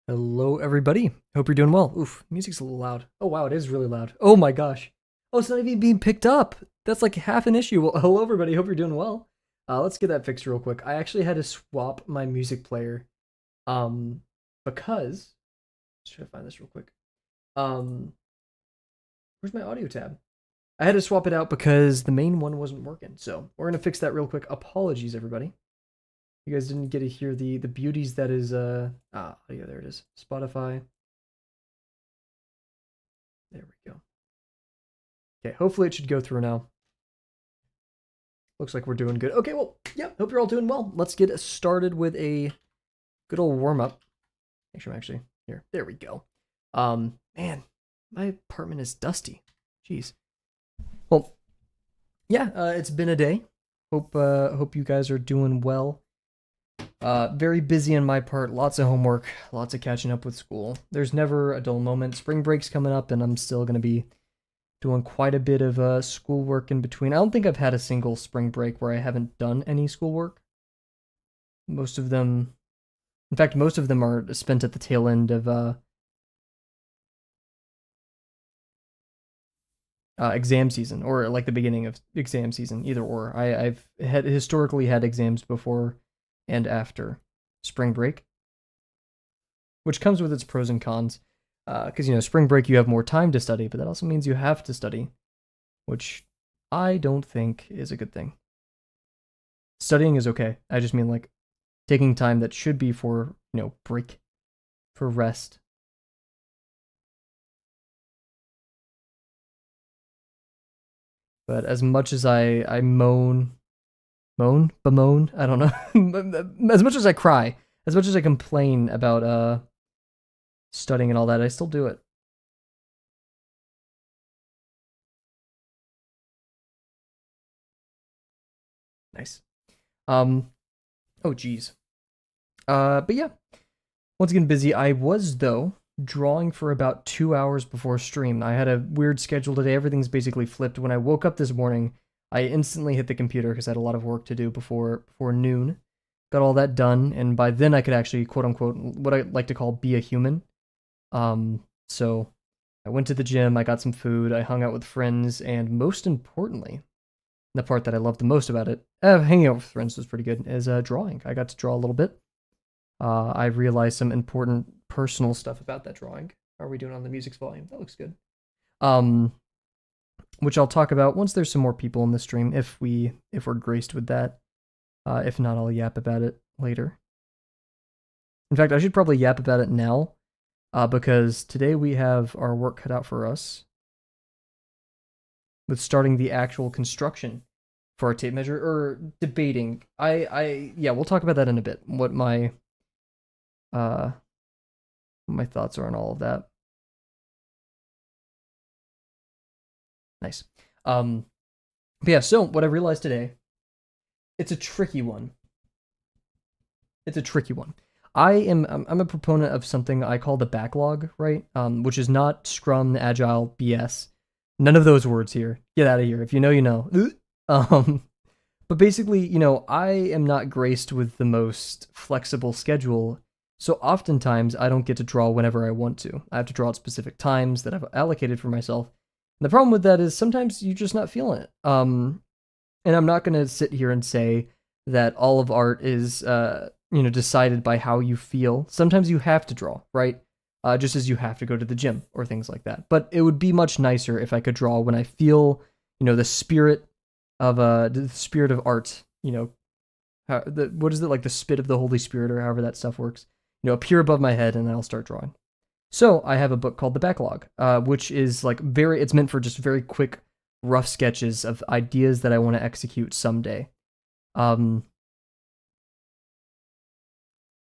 Hello, everybody. Hope you're doing well. Oof, music's a little loud. Oh, wow, it is really loud. Oh my gosh. Oh, it's not even being picked up. That's like half an issue. Well, hello, everybody. Hope you're doing well. Let's get that fixed real quick. I actually had to swap my music player, um, because let's try to find this real quick. Um, where's my audio tab? I had to swap it out because the main one wasn't working. So we're gonna fix that real quick. Apologies, everybody. You guys didn't get to hear the beauties that is yeah, there it is. Spotify. There we go. Okay, hopefully it should go through now. Looks like we're doing good. Okay, well, yeah, hope you're all doing well. Let's get started with a good old warm up. Make sure I'm actually here. There we go. Man, my apartment is dusty. Jeez. Well, yeah, it's been a day. Hope you guys are doing well. Very busy on my part. Lots of homework. Lots of catching up with school. There's never a dull moment. Spring break's coming up, and I'm still gonna be doing quite a bit of schoolwork in between. I don't think I've had a single spring break where I haven't done any schoolwork. Most of them, in fact, most of them are spent at the tail end of exam season or like the beginning of exam season, either or. I've had historically had exams before and after spring break, which comes with its pros and cons. Because spring break you have more time to study, but that also means you have to study, which I don't think is a good thing. Studying is okay. I just mean like taking time that should be for break, for rest. But as much as I bemoan, I don't know, as much as I cry, as much as I complain about studying and all that, I still do it. Nice. Um, oh geez. But yeah, once again busy. I was though drawing for about 2 hours before stream. I had a weird schedule today. Everything's basically flipped. When I woke up this morning, I instantly hit the computer because I had a lot of work to do before noon. Got all that done, and by then I could actually quote unquote what I like to call be a human. So I went to the gym, I got some food, I hung out with friends, and most importantly, the part that I loved the most about it, hanging out with friends was pretty good, is drawing. I got to draw a little bit. I realized some important personal stuff about that drawing. How are we doing on the music's volume? That looks good. Um, which I'll talk about once there's some more people in the stream, if we're graced with that. If not, I'll yap about it later. In fact, I should probably yap about it now, because today we have our work cut out for us with starting the actual construction for our tape measure, or debating. Yeah, we'll talk about that in a bit. What my thoughts are on all of that. Nice. But yeah, so what I realized today, it's a tricky one. It's a tricky one. I'm a proponent of something I call the backlog, right? Which is not Scrum, Agile, BS. None of those words here. Get out of here. If you know, you know. But basically, I am not graced with the most flexible schedule, so oftentimes I don't get to draw whenever I want to. I have to draw at specific times that I've allocated for myself. And the problem with that is sometimes you're just not feeling it. And I'm not going to sit here and say that all of art is, decided by how you feel. Sometimes you have to draw, right? Just as you have to go to the gym or things like that. But it would be much nicer if I could draw when I feel, the spirit of art. What is it, like the spit of the Holy Spirit or however that stuff works? Appear above my head, and then I'll start drawing. So I have a book called The Backlog, which is like it's meant for just very quick, rough sketches of ideas that I want to execute someday. And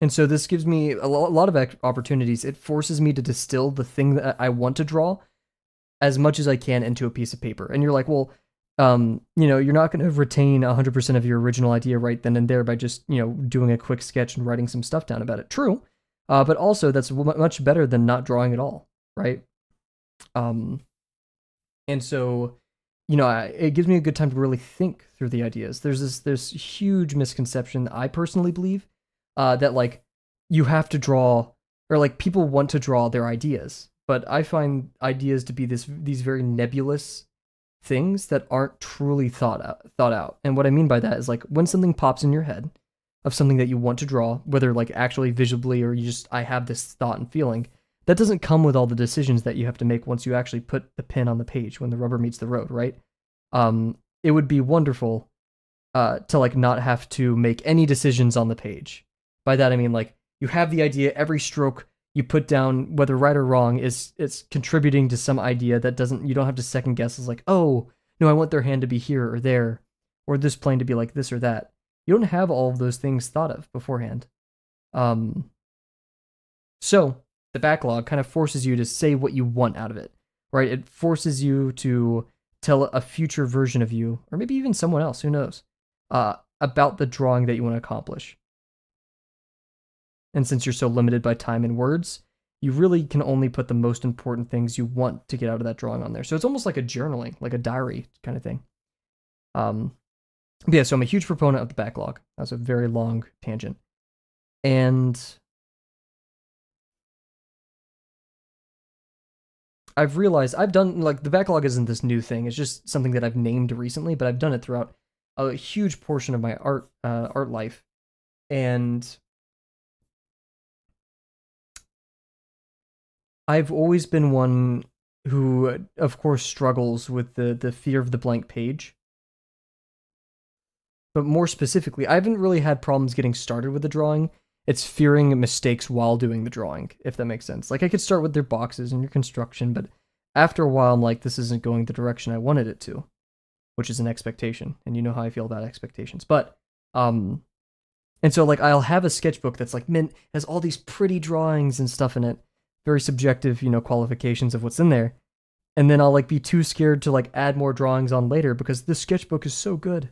so this gives me a lot of opportunities. It forces me to distill the thing that I want to draw as much as I can into a piece of paper. And you're like, well, you're not going to retain 100% of your original idea right then and there by just, doing a quick sketch and writing some stuff down about it. True. But also that's much better than not drawing at all, right? And so, it gives me a good time to really think through the ideas. There's this huge misconception that I personally believe, that like you have to draw or like people want to draw their ideas, but I find ideas to be these very nebulous things that aren't truly thought out. And what I mean by that is like when something pops in your head of something that you want to draw, whether like actually visibly or you just I have this thought and feeling, that doesn't come with all the decisions that you have to make once you actually put the pen on the page when the rubber meets the road, right? It would be wonderful to like not have to make any decisions on the page. By that I mean like you have the idea, every stroke you put down, whether right or wrong, is it's contributing to some idea that doesn't you don't have to second guess. It's like, oh no, I want their hand to be here or there, or this plane to be like this or that. You don't have all of those things thought of beforehand. Um, so the backlog kind of forces you to say what you want out of it, right? It forces you to tell a future version of you, or maybe even someone else, who knows, about the drawing that you want to accomplish. And since you're so limited by time and words, you really can only put the most important things you want to get out of that drawing on there. So it's almost like a journaling, like a diary kind of thing. But yeah, so I'm a huge proponent of the backlog. That's a very long tangent. And I've realized I've done, like, the backlog isn't this new thing. It's just something that I've named recently, but I've done it throughout a huge portion of my art life. And I've always been one who, of course, struggles with the fear of the blank page. But more specifically, I haven't really had problems getting started with the drawing. It's fearing mistakes while doing the drawing, if that makes sense. Like, I could start with their boxes and your construction, but after a while, I'm like, this isn't going the direction I wanted it to, which is an expectation. And you know how I feel about expectations. But, and so, like, I'll have a sketchbook that's, like, mint, has all these pretty drawings and stuff in it. Very subjective, qualifications of what's in there. And then I'll, like, be too scared to, like, add more drawings on later because this sketchbook is so good.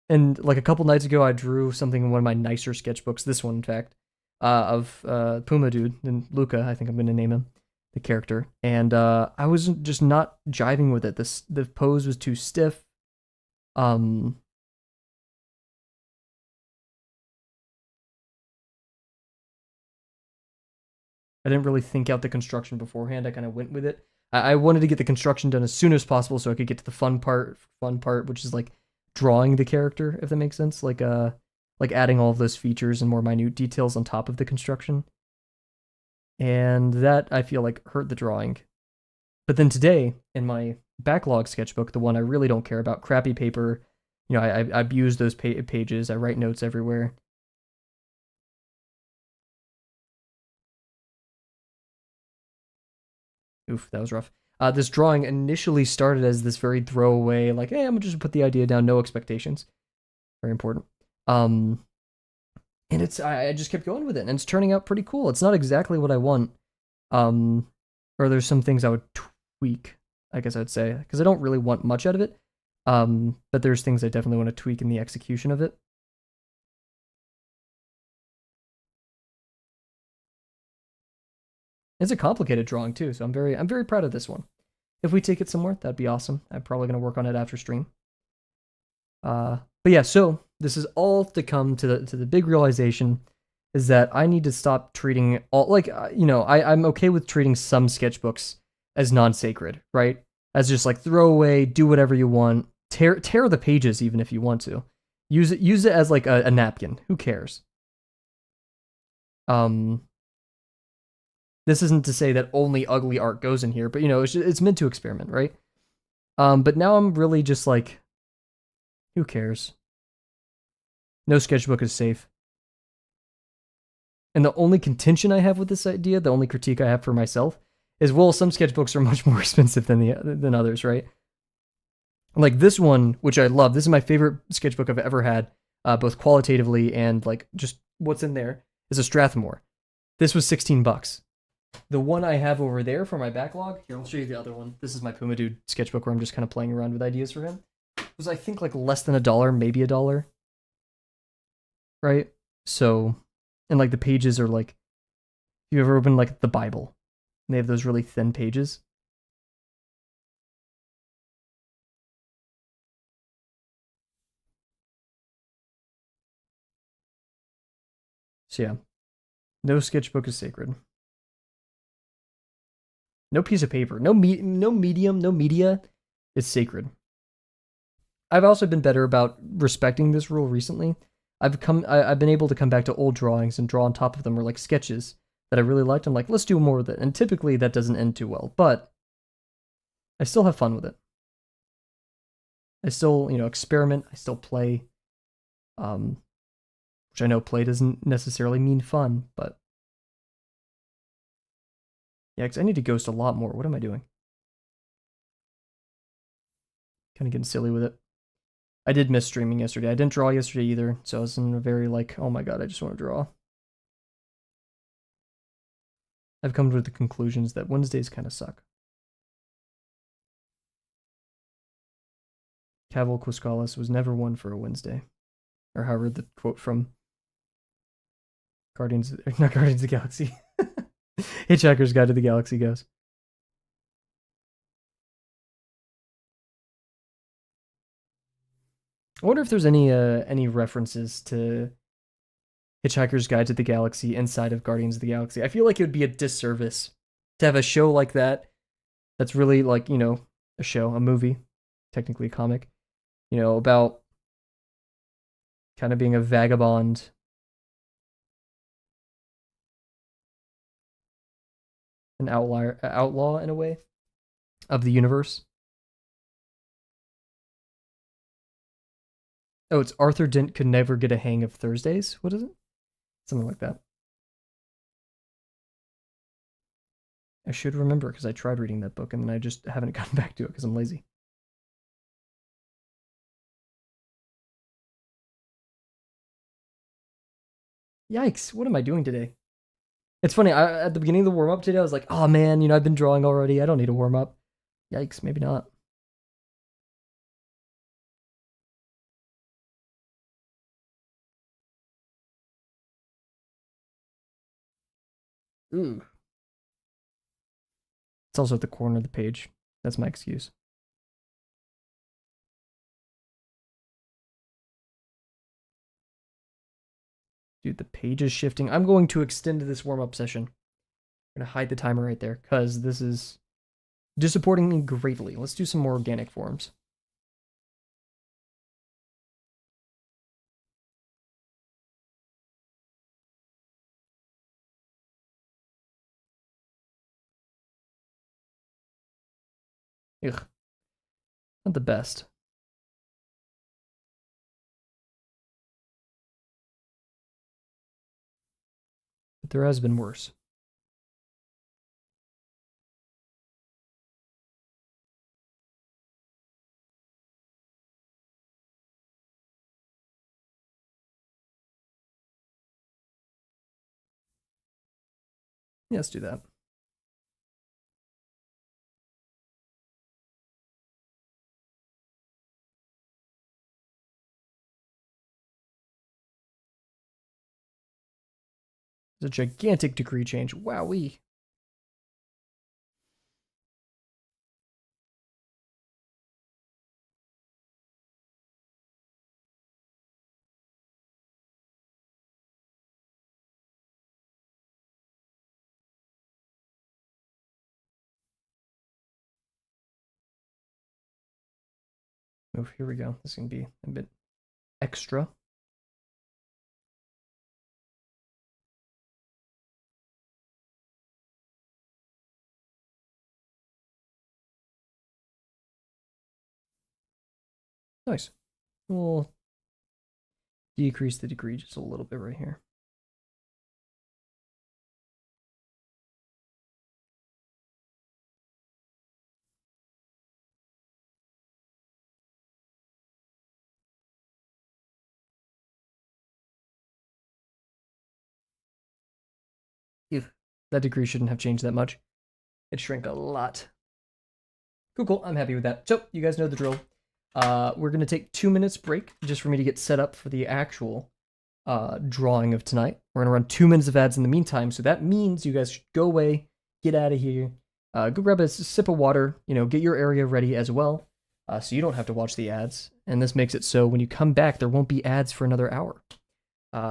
And like a couple nights ago, I drew something in one of my nicer sketchbooks. This one, in fact, of Puma Dude and Luca. I think I'm going to name him the character. And I was just not jiving with it. The pose was too stiff. I didn't really think out the construction beforehand. I kind of went with it. I wanted to get the construction done as soon as possible so I could get to the fun part, which is like drawing the character, if that makes sense. Like adding all of those features and more minute details on top of the construction. And that I feel like hurt the drawing. But then today, in my backlog sketchbook, the one I really don't care about, crappy paper, I abuse those pages. I write notes everywhere. Oof, that was rough. This drawing initially started as this very throwaway, like, hey, I'm gonna just put the idea down, no expectations. Very important. And I just kept going with it, and it's turning out pretty cool. It's not exactly what I want. Or there's some things I would tweak, I guess I would say, because I don't really want much out of it. But there's things I definitely want to tweak in the execution of it. It's a complicated drawing too, so I'm very proud of this one. If we take it somewhere, that'd be awesome. I'm probably gonna work on it after stream. But yeah, so this is all to come to the big realization is that I need to stop treating all I'm okay with treating some sketchbooks as non-sacred, right? As just like throw away, do whatever you want, tear the pages even if you want to. Use it as like a napkin. Who cares? This isn't to say that only ugly art goes in here, but it's meant to experiment, right? But now I'm really just like, who cares? No sketchbook is safe. And the only contention I have with this idea, the only critique I have for myself, is well, some sketchbooks are much more expensive than others, right? Like this one, which I love. This is my favorite sketchbook I've ever had, both qualitatively and like just what's in there, is a Strathmore. This was $16. The one I have over there for my backlog, here, I'll show you the other one. This is my Puma Dude sketchbook where I'm just kind of playing around with ideas for him. It was, I think, like less than $1, maybe $1. Right? So, and like the pages are like, if you ever open like the Bible, and they have those really thin pages. So yeah, No sketchbook is sacred. No piece of paper, no medium, no media is sacred. I've also been better about respecting this rule recently. I've been able to come back to old drawings and draw on top of them, or like sketches that I really liked. I'm like, let's do more with it. And typically that doesn't end too well, but I still have fun with it. I still, experiment. I still play. Which I know play doesn't necessarily mean fun, but yeah, because I need to ghost a lot more. What am I doing? Kind of getting silly with it. I did miss streaming yesterday. I didn't draw yesterday either, so I was in a very like, oh my god, I just want to draw. I've come to the conclusions that Wednesdays kind of suck. Kavel Quiscalis was never one for a Wednesday. Or however the quote from not Guardians of the Galaxy. Hitchhiker's Guide to the Galaxy goes. I wonder if there's any references to Hitchhiker's Guide to the Galaxy inside of Guardians of the Galaxy. I feel like it would be a disservice to have a show like that that's really like, a show, a movie, technically a comic, about kind of being a vagabond. An outlaw in a way of the universe. Oh, it's Arthur Dent could never get a hang of Thursdays. What is it? Something like that. I should remember because I tried reading that book and then I just haven't gotten back to it because I'm lazy. Yikes, what am I doing today? It's funny, at the beginning of the warm-up today, I was like, oh man, I've been drawing already. I don't need a warm-up. Yikes, maybe not. Ooh. It's also at the corner of the page. That's my excuse. Dude, the page is shifting. I'm going to extend this warm-up session. I'm going to hide the timer right there because this is disappointing me greatly. Let's do some more organic forms. Ugh. Not the best. But there has been worse. Yeah, let's do that. It's a gigantic degree change. Wowee. Oh, here we go. This is going to be a bit extra. Nice. We'll decrease the degree just a little bit right here. Ew. That degree shouldn't have changed that much. It shrank a lot. Cool. I'm happy with that. So, you guys know the drill. We're going to take 2 minutes break just for me to get set up for the actual drawing of tonight. We're going to run 2 minutes of ads in the meantime, so that means you guys should go away, get out of here, go grab a sip of water, get your area ready as well, so you don't have to watch the ads. And this makes it so when you come back, there won't be ads for another hour.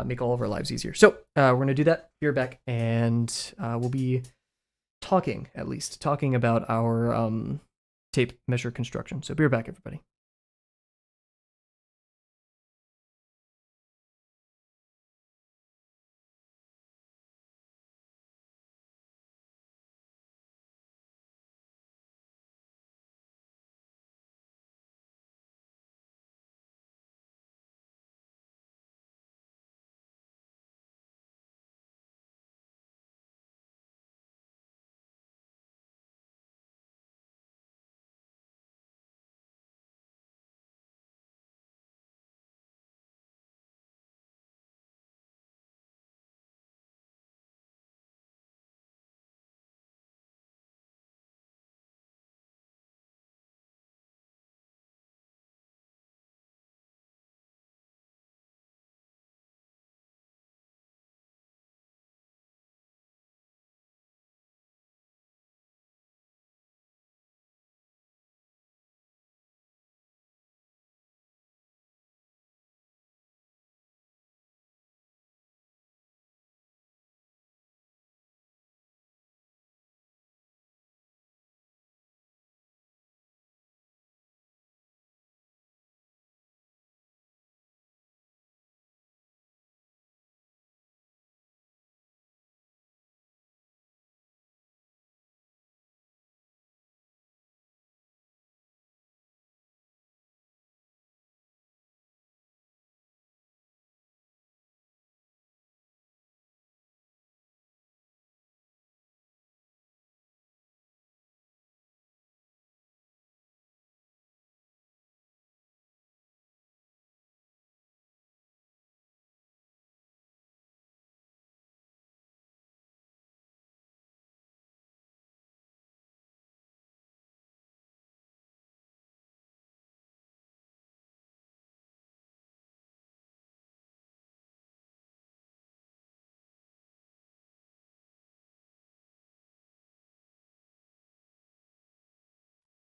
make all of our lives easier. So we're going to do that. Be right back, and we'll be talking about our tape measure construction. So be right back, everybody.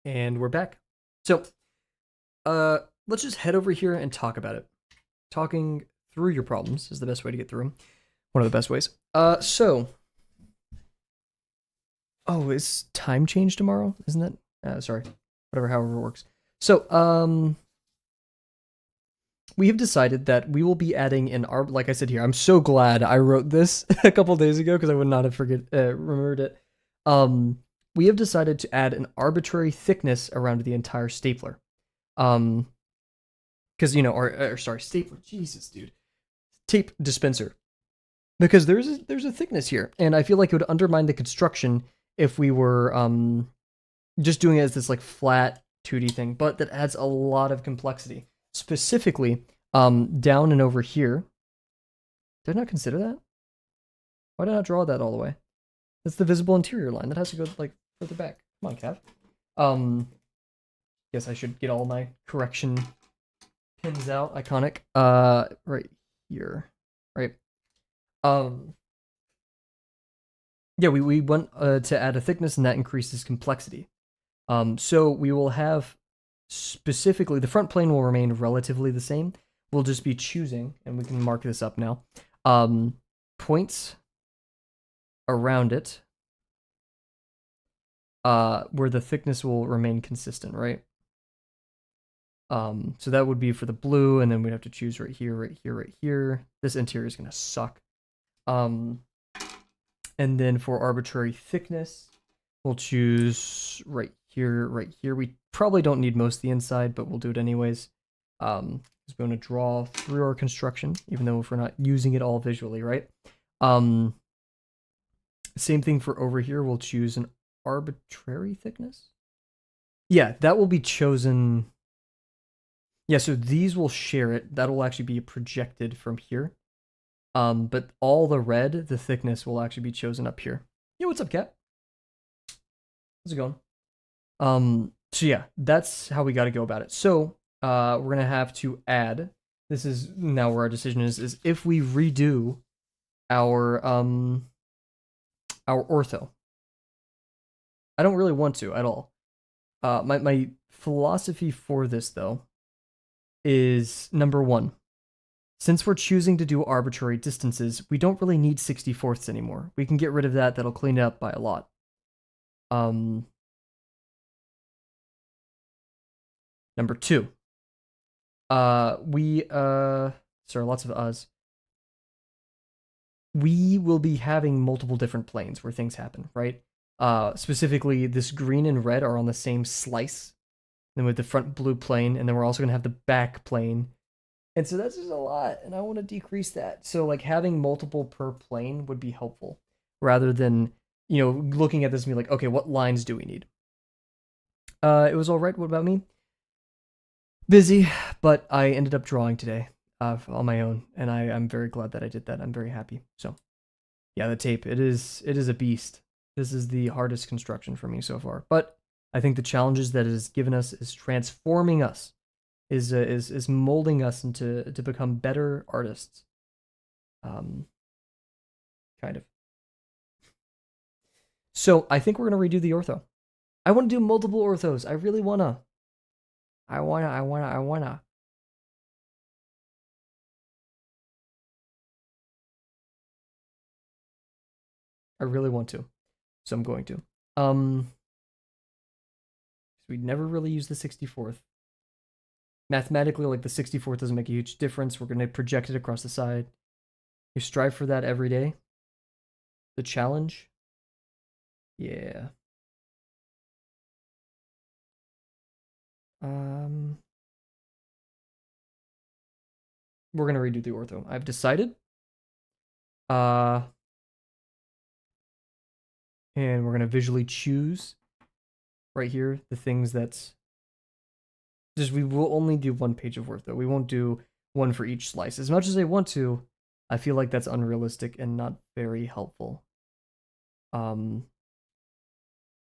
And we're back. So, let's just head over here and talk about it. Talking through your problems is the best way to get through them. One of the best ways. Oh, is time change tomorrow? Isn't that? Sorry. However it works. So, we have decided that we will be adding an like I said here, I'm so glad I wrote this a couple days ago because I would not have remembered it. We have decided to add an arbitrary thickness around the entire stapler. Because, stapler, Jesus, dude. Tape dispenser. Because there's a thickness here, and I feel like it would undermine the construction if we were just doing it as this like flat 2D thing, but that adds a lot of complexity. Specifically, down and over here. Did I not consider that? Why did I not draw that all the way? That's the visible interior line. That has to go like further back. Come on, Cav. Guess I should get all my correction pins out. Iconic. Right here. Right. Yeah, we want to add a thickness, and that increases complexity. So we will have specifically, the front plane will remain relatively the same. We'll just be choosing, and we can mark this up now, points around it where the thickness will remain consistent, right? So that would be for the blue, and then we'd have to choose right here, right here, right here. This interior is going to suck. And then for arbitrary thickness, we'll choose right here, right here. We probably don't need most of the inside, but we'll do it anyways. Because we want to draw through our construction, even though if we're not using it all visually, right? Same thing for over here. We'll choose an arbitrary thickness. Yeah, that will be chosen. Yeah, so these will share it. That'll actually be projected from here. But all the red, the thickness will actually be chosen up here. Yo, what's up, Cat? How's it going? So yeah, that's how we got to go about it. So, we're gonna have to add. This is now where our decision is if we redo our ortho. I don't really want to at all. My philosophy for this though is number one. Since we're choosing to do arbitrary distances, we don't really need 64ths anymore. We can get rid of that. That'll clean it up by a lot. Number 2. Sorry, lots of us. We will be having multiple different planes where things happen, right? Specifically, this green and red are on the same slice. Then with the front blue plane, and then we're also gonna have the back plane. And so that's just a lot, and I want to decrease that. So like having multiple per plane would be helpful, rather than looking at this and be like, okay, what lines do we need? It was all right. What about me? Busy, but I ended up drawing today on my own, and I'm very glad that I did that. I'm very happy. So yeah, the tape, it is a beast. This is the hardest construction for me so far, but I think the challenges that it has given us is transforming us, is molding us into to become better artists. Kind of. So I think we're gonna redo the ortho. I want to do multiple orthos. I really wanna. I wanna. I really want to. So I'm going to. We never really use the 64th. Mathematically, like the 64th doesn't make a huge difference. We're going to project it across the side. You strive for that every day. The challenge. Yeah. We're going to redo the ortho. I've decided. And we're going to visually choose right here the things that's just, we will only do one page of ortho. We won't do one for each slice. As much as I want to, I feel like that's unrealistic and not very helpful. Part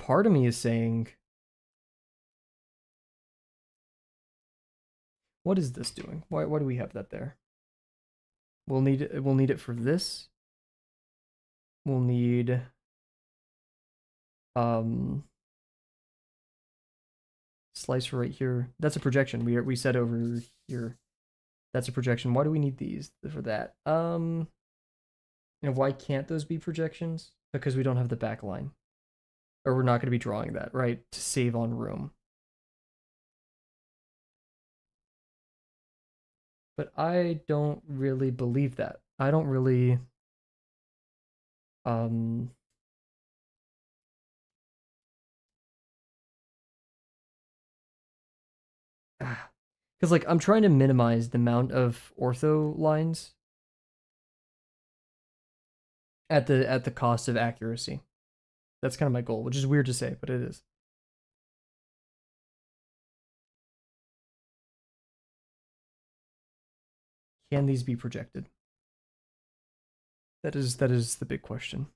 of me is saying, what is this doing? Why do we have that there? We'll need it for this. We'll need slicer right here. That's a projection. We said over here. That's a projection. Why do we need these for that? Why can't those be projections? Because we don't have the back line. Or we're not going to be drawing that, right? To save on room. But I don't really believe that. I don't really because like I'm trying to minimize the amount of ortho lines at the cost of accuracy. That's kind of my goal, which is weird to say, but it is. Can these be projected? That is the big question.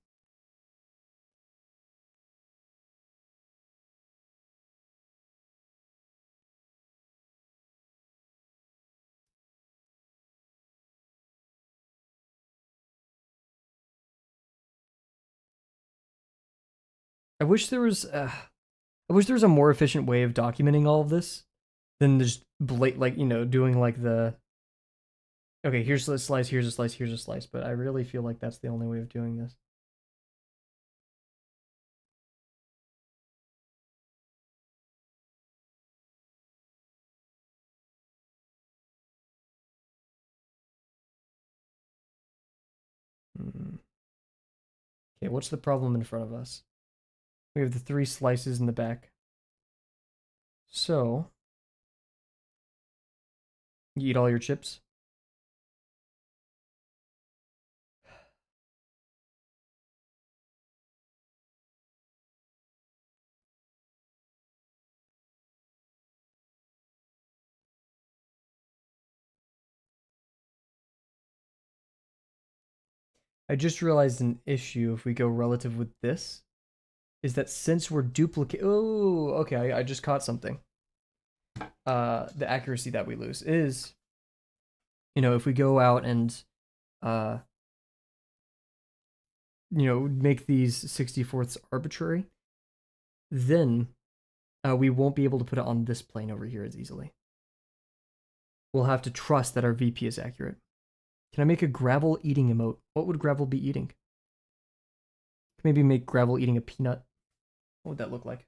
I wish there was a more efficient way of documenting all of this than just doing like the okay, here's a slice, here's a slice, here's a slice, but I really feel like that's the only way of doing this. Okay, what's the problem in front of us? We have the 3 slices in the back. So, you eat all your chips? I just realized an issue if we go relative with this is that since we're duplicate. Oh, okay, I just caught something. The accuracy that we lose is, if we go out and, make these 64ths arbitrary, then we won't be able to put it on this plane over here as easily. We'll have to trust that our VP is accurate. Can I make a gravel eating emote? What would gravel be eating? Maybe make gravel eating a peanut. What would that look like?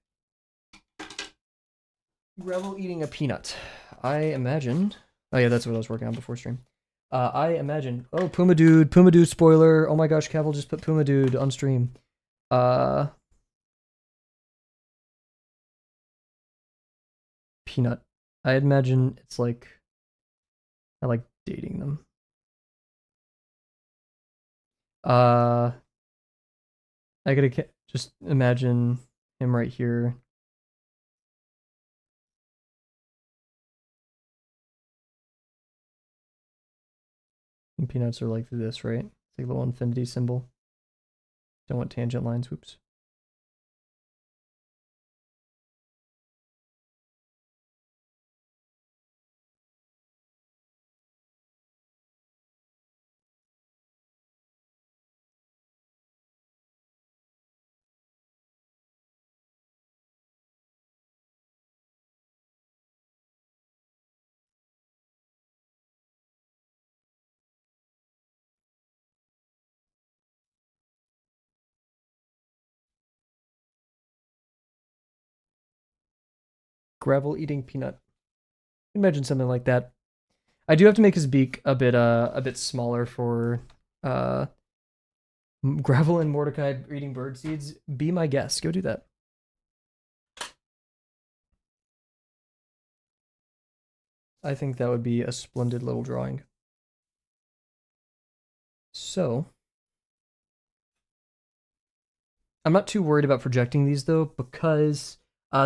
Gravel eating a peanut. I imagine. Oh yeah, that's what I was working on before stream. I imagine. Oh, Puma Dude spoiler. Oh my gosh, Kavel just put Puma Dude on stream. Peanut. I imagine it's like I like dating them. I gotta just imagine him right here. And peanuts are like this, right? It's like a little infinity symbol. Don't want tangent lines. Whoops. Gravel eating peanut. Imagine something like that. I do have to make his beak a bit smaller for uh Gravel and Mordecai eating bird seeds. Be my guest. Go do that. I think that would be a splendid little drawing. So, I'm not too worried about projecting these though, because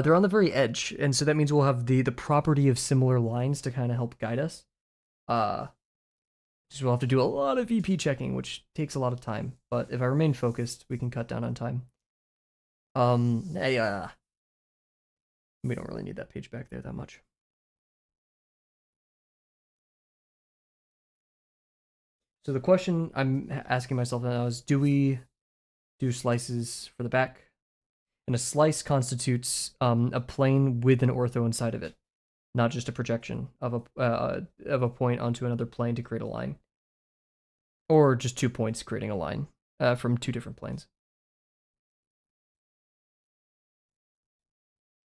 they're on the very edge, and so that means we'll have the property of similar lines to kind of help guide us. Uh, just we'll have to do a lot of VP checking, which takes a lot of time. But if I remain focused, we can cut down on time. Yeah, we don't really need that page back there that much. So the question I'm asking myself now is, do we do slices for the back? And a slice constitutes a plane with an ortho inside of it, not just a projection of a point onto another plane to create a line, or just 2 points creating a line from two different planes.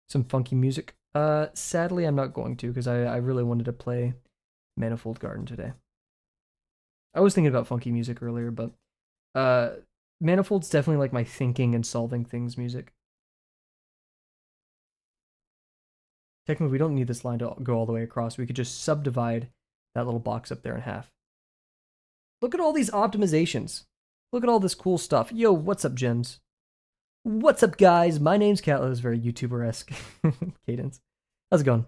Some funky music. Sadly, I'm not going to because I really wanted to play Manifold Garden today. I was thinking about funky music earlier, but Manifold's definitely like my thinking and solving things music. Technically, we don't need this line to go all the way across. We could just subdivide that little box up there in half. Look at all these optimizations. Look at all this cool stuff. Yo, what's up, Gems? What's up, guys? My name's Cat. That was very YouTuber-esque cadence. How's it going?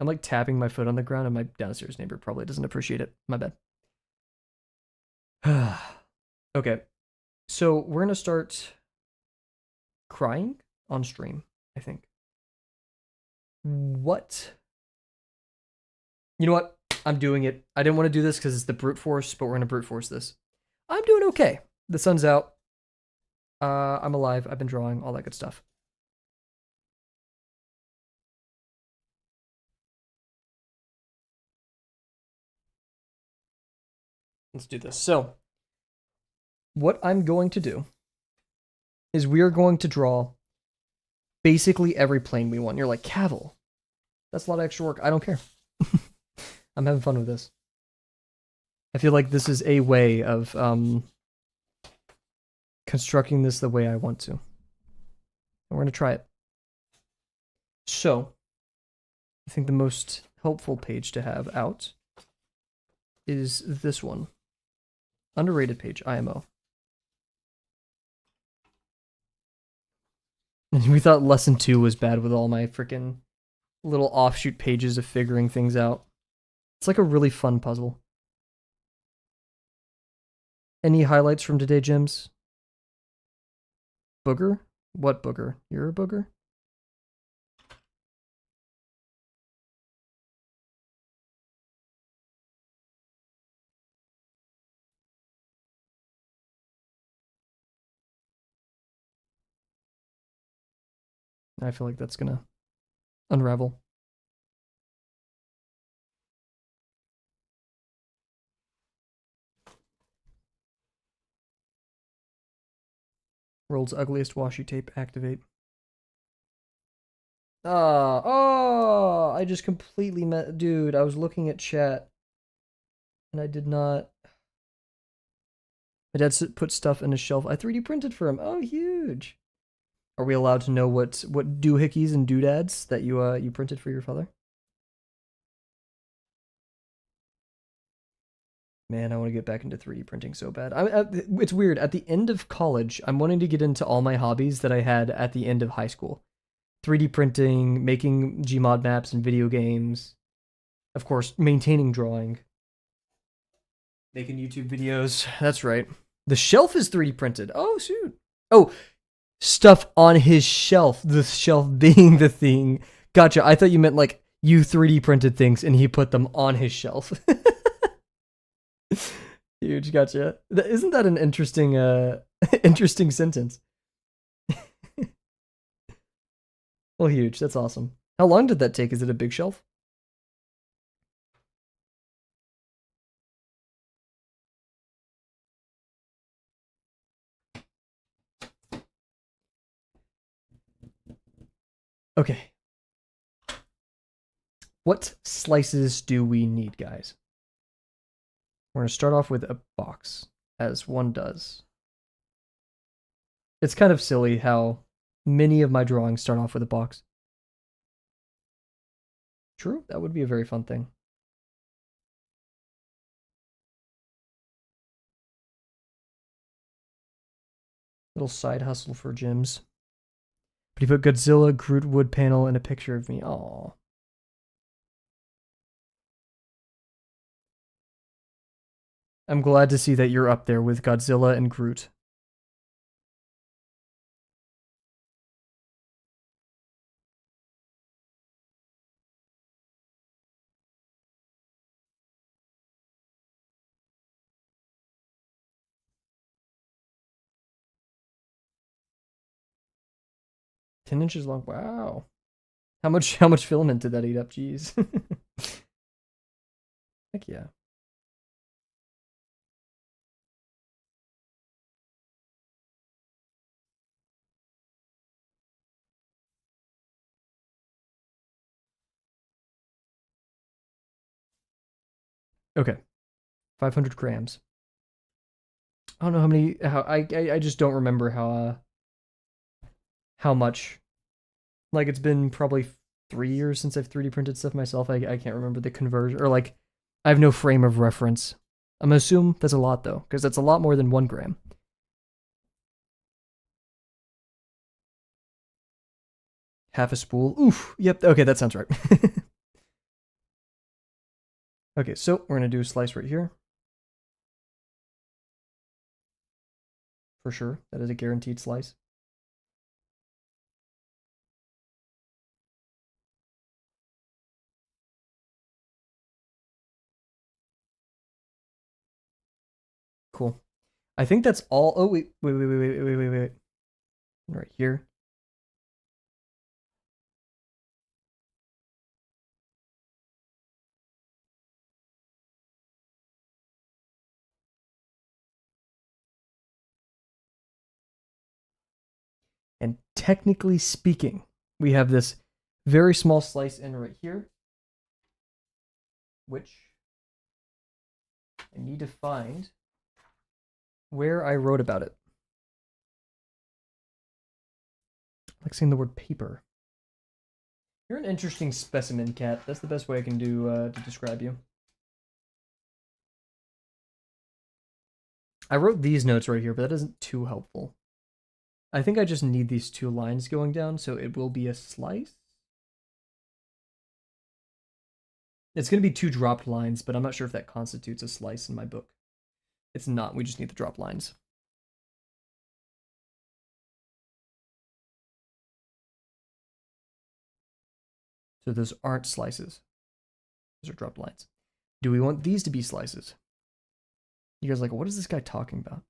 I'm like tapping my foot on the ground, and my downstairs neighbor probably doesn't appreciate it. My bad. Okay, so we're gonna start crying on stream, I think. What? You know what? I'm doing it. I didn't want to do this because it's the brute force, but we're gonna brute force this. I'm doing okay. The sun's out. I'm alive. I've been drawing, all that good stuff. Let's do this. So, what I'm going to do is we are going to draw basically every plane we want. You're like, Kavel, that's a lot of extra work. I don't care. I'm having fun with this. I feel like this is a way of constructing this the way I want to. And we're going to try it. So, I think the most helpful page to have out is this one. Underrated page, IMO. We thought lesson 2 was bad with all my freaking little offshoot pages of figuring things out. It's like a really fun puzzle. Any highlights from today, Jims? Booger? What booger? You're a booger? I feel like that's gonna unravel. World's ugliest washi tape, activate. Oh, I just completely dude, I was looking at chat and I did not. My dad put stuff in a shelf. I 3D printed for him. Oh, huge. Are we allowed to know what doohickeys and doodads that you printed for your father? Man, I want to get back into 3D printing so bad. It's weird. At the end of college, I'm wanting to get into all my hobbies that I had at the end of high school. 3D printing, making Gmod maps and video games. Of course, maintaining drawing. Making YouTube videos. That's right. The shelf is 3D printed. Oh, shoot. Oh, stuff on his shelf. The shelf being the thing. Gotcha. I thought you meant like you 3D printed things and he put them on his shelf. Huge, gotcha. Isn't that an interesting, interesting sentence? Well, huge. That's awesome. How long did that take? Is it a big shelf? Okay. What slices do we need, guys? We're going to start off with a box, as one does. It's kind of silly how many of my drawings start off with a box. True, that would be a very fun thing. Little side hustle for gyms. But he put Godzilla, Groot wood panel, and a picture of me. Aww. I'm glad to see that you're up there with Godzilla and Groot. Ten inches long. Wow. How much filament did that eat up? Jeez. Heck yeah. Okay. 500 grams. I don't know how many. I just don't remember how much. Like it's been probably 3 years since I've 3D printed stuff myself. I can't remember the conversion, or like I have no frame of reference. I'm gonna assume that's a lot though, because that's a lot more than 1 gram. Half a spool. Oof. Yep. Okay, that sounds right. Okay, so we're gonna do a slice right here. For sure, that is a guaranteed slice. Cool. I think that's all. Oh wait. Right here. And technically speaking, we have this very small slice in right here, which I need to find where I wrote about it. I like saying the word paper. You're an interesting specimen, Cat. That's the best way I can do to describe you. I wrote these notes right here, but that isn't too helpful. I think I just need these 2 lines going down, so it will be a slice. It's going to be 2 dropped lines, but I'm not sure if that constitutes a slice in my book. It's not. We just need the drop lines. So those aren't slices. Those are dropped lines. Do we want these to be slices? You guys are like, what is this guy talking about?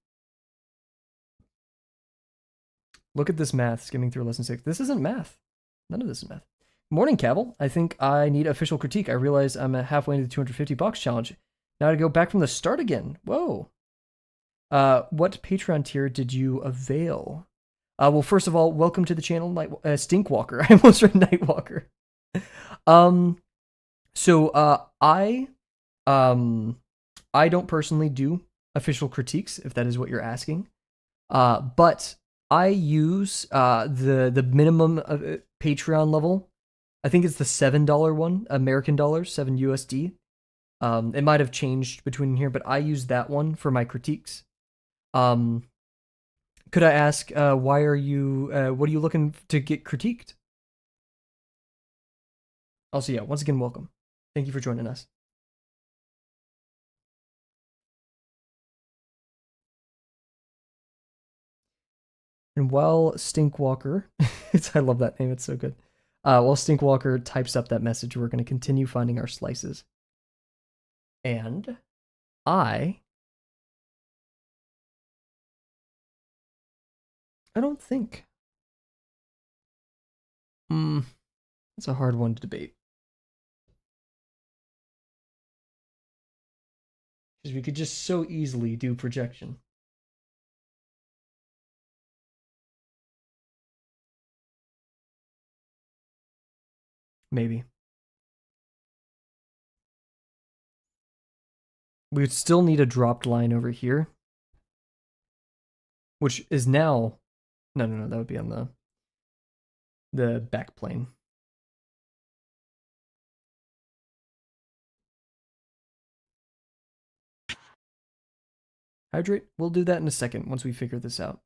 Look at this math skimming through lesson 6. This isn't math. None of this is math. Morning, Kavel. I think I need official critique. I realize I'm halfway into the 250 box challenge. Now to go back from the start again. Whoa. What Patreon tier did you avail? Well, first of all, welcome to the channel, Stinkwalker. I almost read Nightwalker. Um, so I don't personally do official critiques, if that is what you're asking. But I use the minimum Patreon level. I think it's the $7 one, American dollars, 7 USD. It might have changed between here, but I use that one for my critiques. Could I ask, why are you, what are you looking to get critiqued? Also, yeah, once again, welcome. Thank you for joining us. And while Stinkwalker, I love that name, it's so good. While Stinkwalker types up that message, we're going to continue finding our slices. And I don't think. It's a hard one to debate. Because we could just so easily do projection. Maybe. We would still need a dropped line over here. Which is now... No, that would be on the back plane. Hydrate? We'll do that in a second once we figure this out.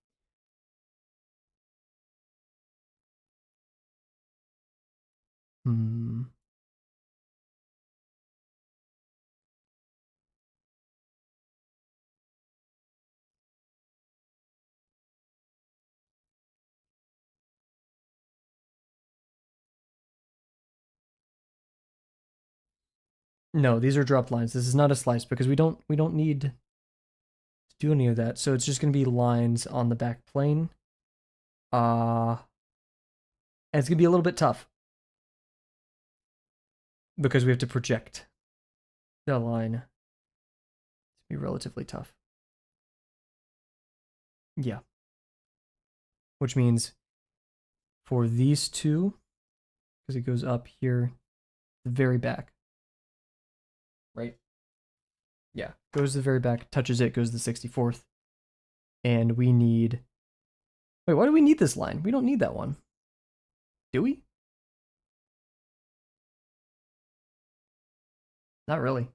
No, these are dropped lines. This is not a slice because we don't need to do any of that. So it's just gonna be lines on the back plane. And it's gonna be a little bit tough because we have to project the line. It's gonna be relatively tough. Yeah. Which means for these two, because it goes up here, the very back. Right? Yeah. Goes to the very back, touches it, goes to the 64th. And we need... Wait, why do we need this line? We don't need that one. Do we? Not really.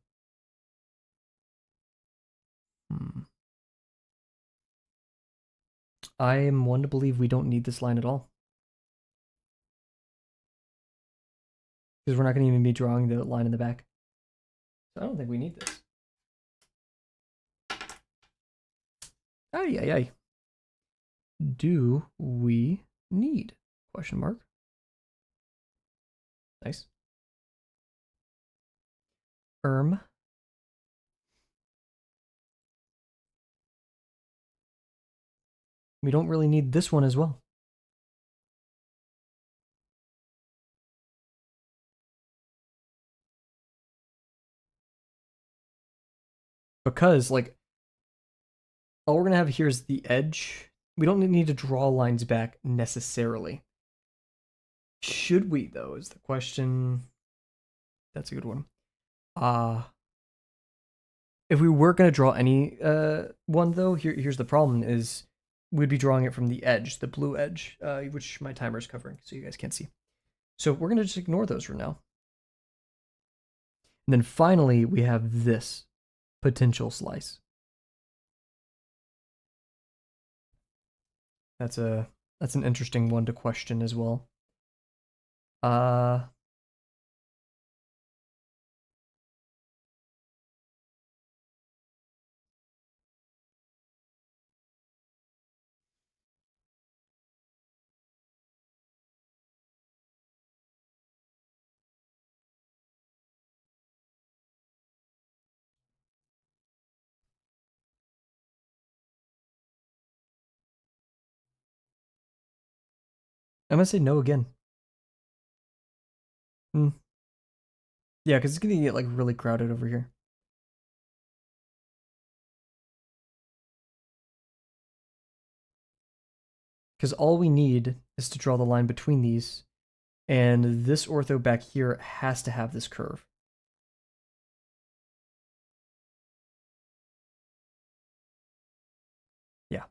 I am one to believe we don't need this line at all. Because we're not going to even be drawing the line in the back. So I don't think we need this. Ay. Do we need? Question mark. Nice. We don't really need this one as well. Because, like, all we're going to have here is the edge. We don't need to draw lines back necessarily. Should we, though, is the question. That's a good one. If we were going to draw any one, though, here's the problem, is we'd be drawing it from the edge, the blue edge, which my timer is covering, so you guys can't see. So we're going to just ignore those for now. And then finally, we have this potential slice. That's an interesting one to question as well. I'm gonna say no again. Yeah, because it's gonna get like really crowded over here. because all we need is to draw the line between these, and this ortho back here has to have this curve. Yeah.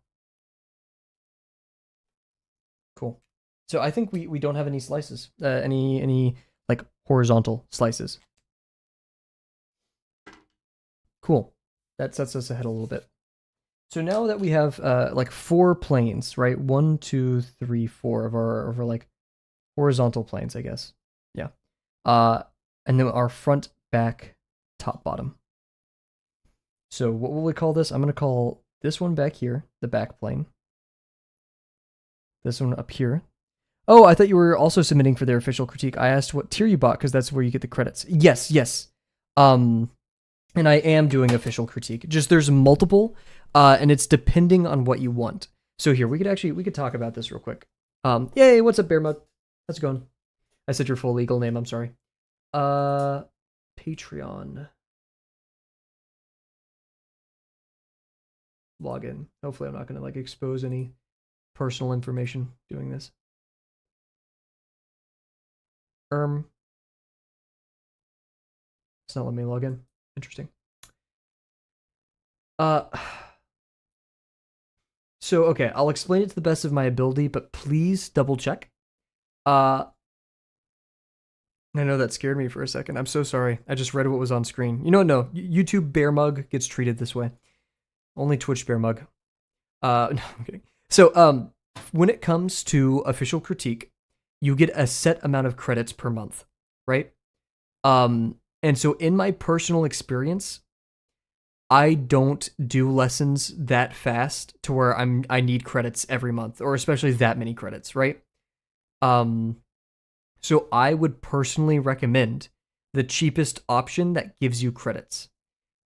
Cool. So I think we don't have any slices, any like horizontal slices. Cool. That sets us ahead a little bit. So now that we have like 4 planes, right? 1, 2, 3, 4 of our like horizontal planes, I guess. Yeah. And then our front, back, top, bottom. So what will we call this? I'm gonna call this one back here the back plane. This one up here. Oh, I thought you were also submitting for their official critique. I asked what tier you bought because that's where you get the credits. Yes, yes. And I am doing official critique. Just there's multiple, and it's depending on what you want. So here we could talk about this real quick. Yay! What's up, Bear Mud? How's it going? I said your full legal name. I'm sorry. Patreon login. Hopefully, I'm not gonna like expose any personal information doing this. It's not letting me log in. Interesting. So okay, I'll explain it to the best of my ability, but please double check. I know that scared me for a second. I'm so sorry. I just read what was on screen. You know what? No, YouTube Bear Mug gets treated this way. Only Twitch Bear Mug. No, I'm kidding. So, when it comes to official critique, you get a set amount of credits per month, right? And so in my personal experience, I don't do lessons that fast to where I need credits every month, or especially that many credits, right? So I would personally recommend the cheapest option that gives you credits.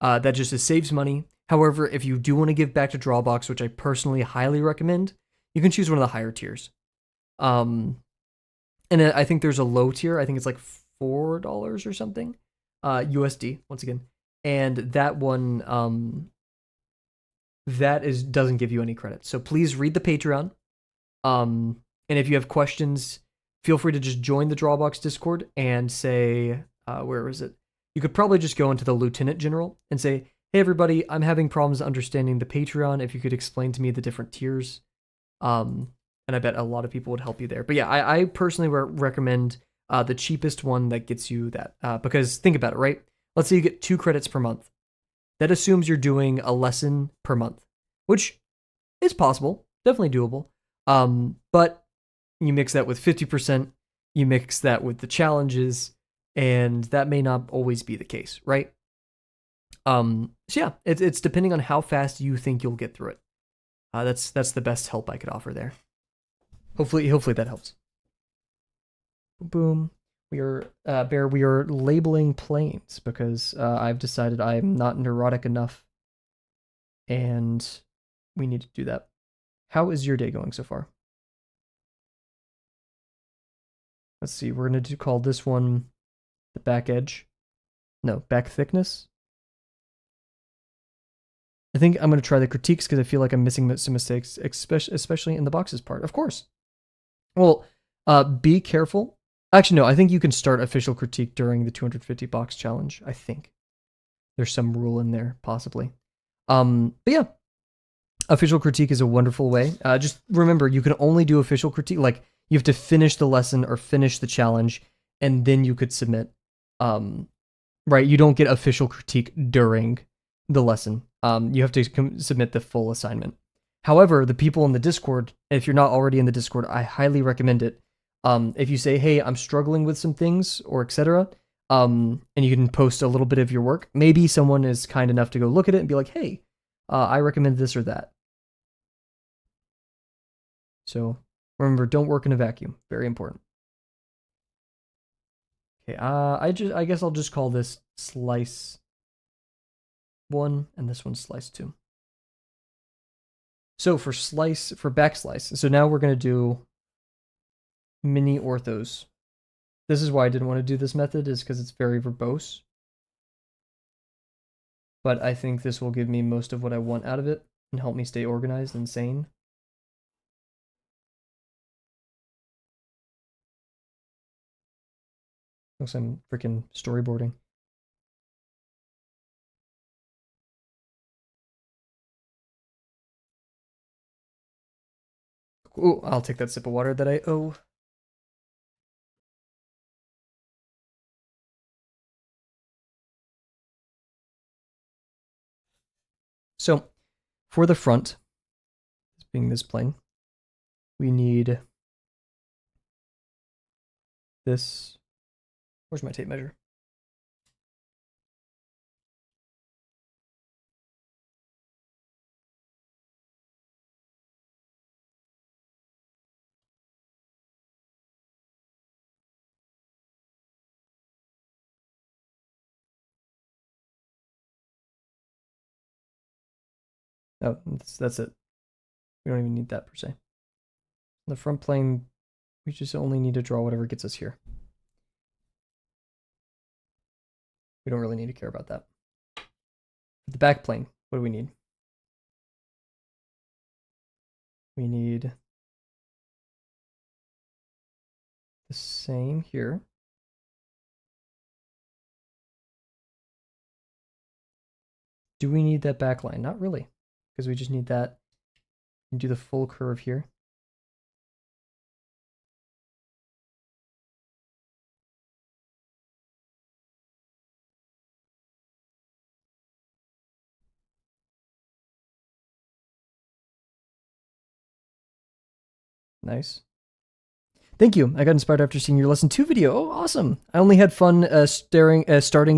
That just saves money. However, if you do want to give back to Drawbox, which I personally highly recommend, you can choose one of the higher tiers. And I think there's a low tier. I think it's like $4 or something, USD once again. And that one, doesn't give you any credits. So please read the Patreon. And if you have questions, feel free to just join the Drawbox Discord and say, where is it? You could probably just go into the Lieutenant General and say, hey everybody, I'm having problems understanding the Patreon. If you could explain to me the different tiers. And I bet a lot of people would help you there. But yeah, I personally recommend the cheapest one that gets you that. Because think about it, right? Let's say you get 2 credits per month. That assumes you're doing a lesson per month, which is possible, definitely doable. But you mix that with 50%, you mix that with the challenges, and that may not always be the case, right? So yeah, it's depending on how fast you think you'll get through it. That's the best help I could offer there. Hopefully that helps. Boom. We are Bear. We are labeling planes because I've decided I'm not neurotic enough, and we need to do that. How is your day going so far? Let's see. We're gonna call this one the back edge. No, back thickness. I think I'm gonna try the critiques because I feel like I'm missing some mistakes, especially in the boxes part. Of course. Well, be careful. Actually, no, I think you can start official critique during the 250 box challenge. I think there's some rule in there, possibly. But yeah, official critique is a wonderful way. Just remember, you can only do official critique. Like, you have to finish the lesson or finish the challenge, and then you could submit. Right? You don't get official critique during the lesson. You have to submit the full assignment. However, the people in the Discord, if you're not already in the Discord, I highly recommend it. If you say, hey, I'm struggling with some things, or etc., and you can post a little bit of your work, maybe someone is kind enough to go look at it and be like, hey, I recommend this or that. So remember, don't work in a vacuum. Very important. Okay, I guess I'll just call this slice 1 and this one slice 2. So for back slice, so now we're gonna do mini orthos. This is why I didn't want to do this method, is because it's very verbose. But I think this will give me most of what I want out of it and help me stay organized and sane. Looks like I'm freaking storyboarding. Ooh, I'll take that sip of water that I owe. So, for the front, being this plane, we need this. Where's my tape measure? Oh, that's it. We don't even need that per se. The front plane, we just only need to draw whatever gets us here. We don't really need to care about that. For the back plane, what do we need? We need the same here. Do we need that back line? Not really, because we just need that. And do the full curve here. Nice. Thank you. I got inspired after seeing your lesson 2 video. Oh, awesome. I only had fun starting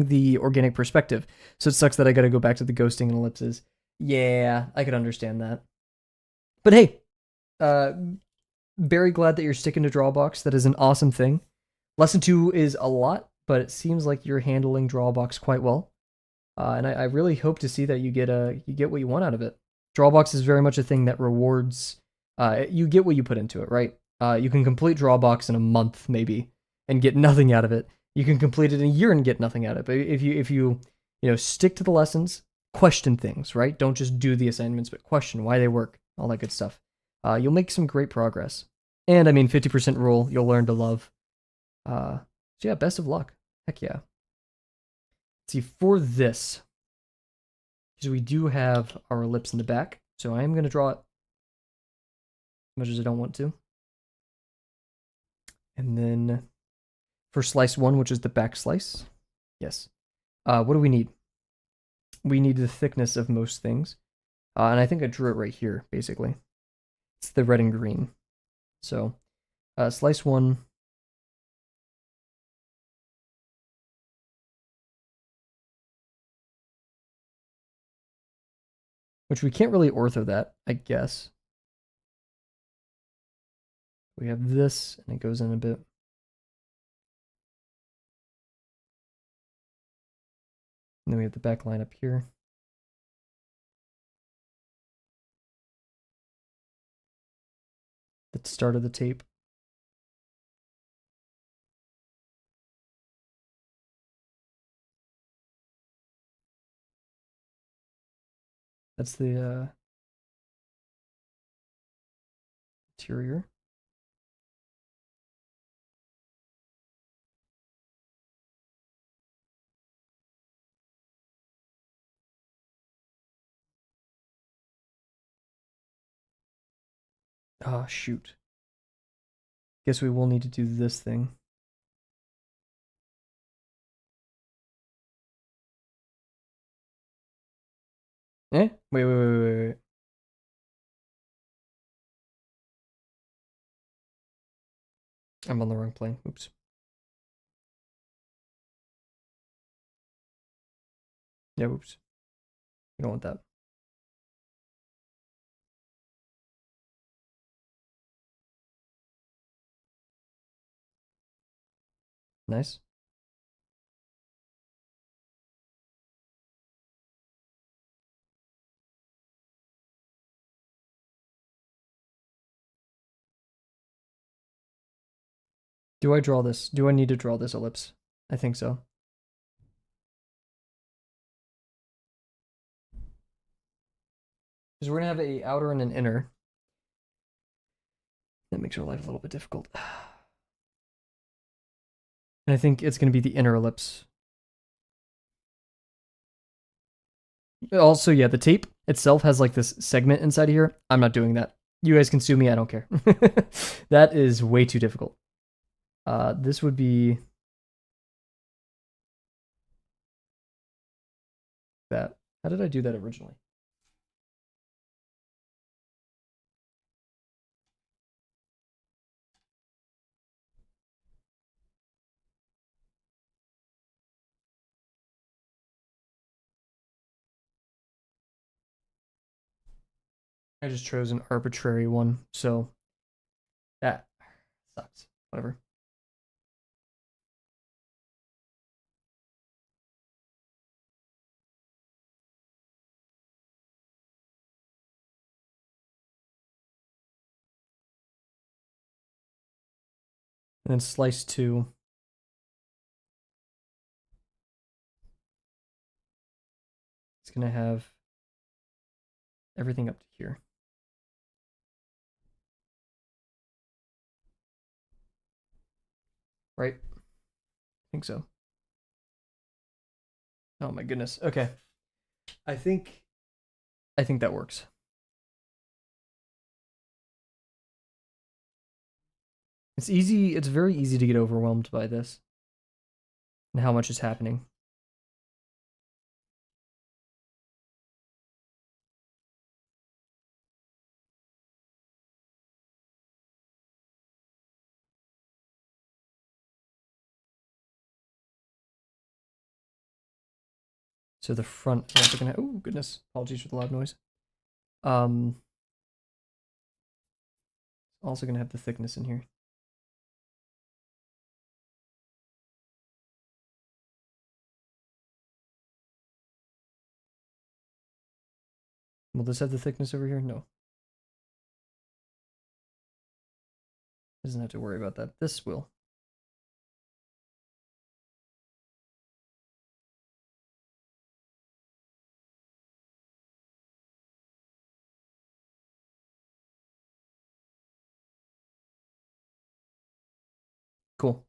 the organic perspective, so it sucks that I got to go back to the ghosting and ellipses. Yeah, I could understand that. But hey, very glad that you're sticking to Drawbox. That is an awesome thing. Lesson 2 is a lot, but it seems like you're handling Drawbox quite well. And I really hope to see that you get what you want out of it. Drawbox is very much a thing that rewards. You get what you put into it, right? You can complete Drawbox in a month maybe and get nothing out of it. You can complete it in a year and get nothing out of it. But if you stick to the lessons, question things, right? Don't just do the assignments, but question why they work, all that good stuff. You'll make some great progress. And I mean, 50% rule, you'll learn to love. So yeah, best of luck. Heck yeah. Let's see, for this, because we do have our ellipse in the back, so I am going to draw it as much as I don't want to. And then for slice 1, which is the back slice, yes. What do we need? We need the thickness of most things. And I think I drew it right here, basically. It's the red and green. So slice 1. Which we can't really ortho that, I guess. We have this, and it goes in a bit. And then we have the back line up here. The start of the tape. That's the interior. Ah, shoot. Guess we will need to do this thing. Wait. I'm on the wrong plane. Oops. Yeah, oops. You don't want that. Nice. Do I draw this? Do I need to draw this ellipse? I think so. Because we're going to have a outer and an inner. That makes our life a little bit difficult. And I think it's going to be the inner ellipse. Also, yeah, the tape itself has like this segment inside of here. I'm not doing that. You guys can sue me. I don't care. That is way too difficult. This would be that. How did I do that originally? I just chose an arbitrary one, so that sucks. Whatever. And then slice two. It's gonna have everything up to here. Right? I think so. Oh my goodness. Okay. I think that works. It's easy, it's very easy to get overwhelmed by this and how much is happening. So the front is also gonna, oh goodness, apologies for the loud noise. Um, also gonna have the thickness in here. Will this have the thickness over here? No. Doesn't have to worry about that. This will. Cool.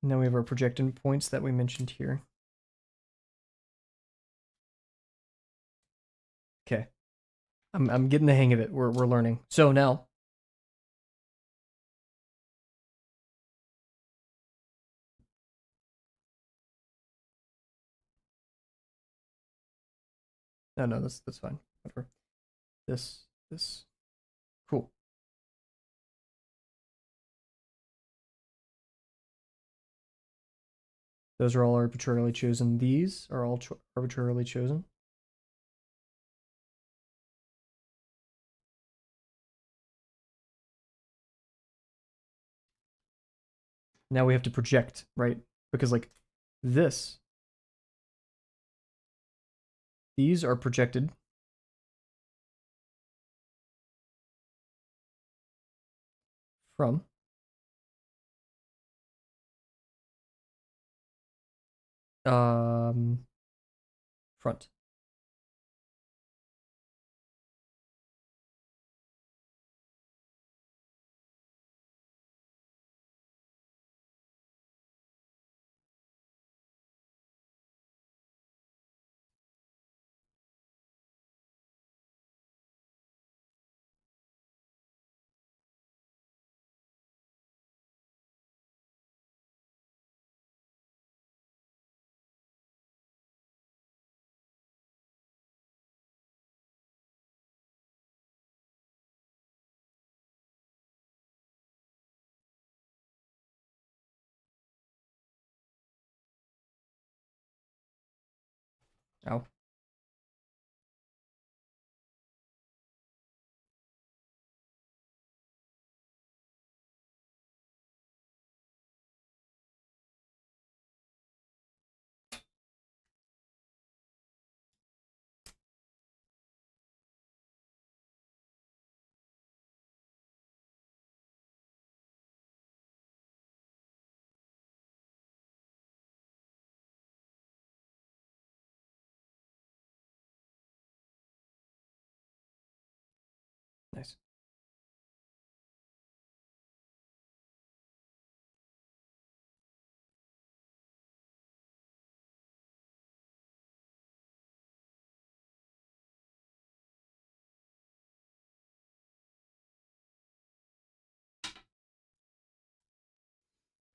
Now we have our projecting points that we mentioned here. Okay. I'm getting the hang of it. We're learning. So now no, that's fine. Whatever. This. Cool. Those are all arbitrarily chosen. These are all arbitrarily chosen. Now we have to project, right? Because like this, these are projected from front. Ow.